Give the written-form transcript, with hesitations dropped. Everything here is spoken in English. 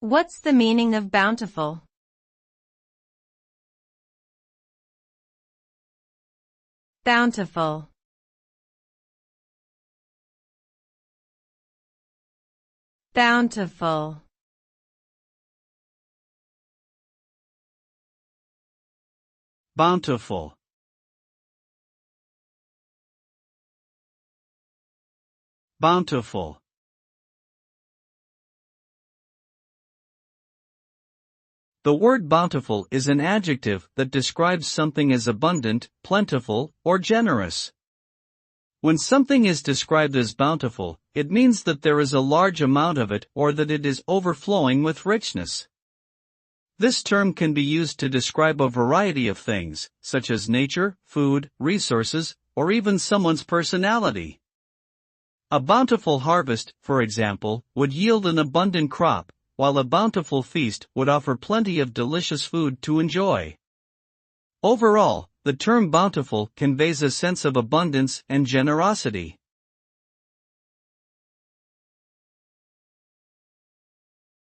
What's the meaning of bountiful? Bountiful. Bountiful. Bountiful. Bountiful. The word bountiful is an adjective that describes something as abundant, plentiful, or generous. When something is described as bountiful, it means that there is a large amount of it or that it is overflowing with richness. This term can be used to describe a variety of things, such as nature, food, resources, or even someone's personality. A bountiful harvest, for example, would yield an abundant crop, while a bountiful feast would offer plenty of delicious food to enjoy. Overall, the term bountiful conveys a sense of abundance and generosity.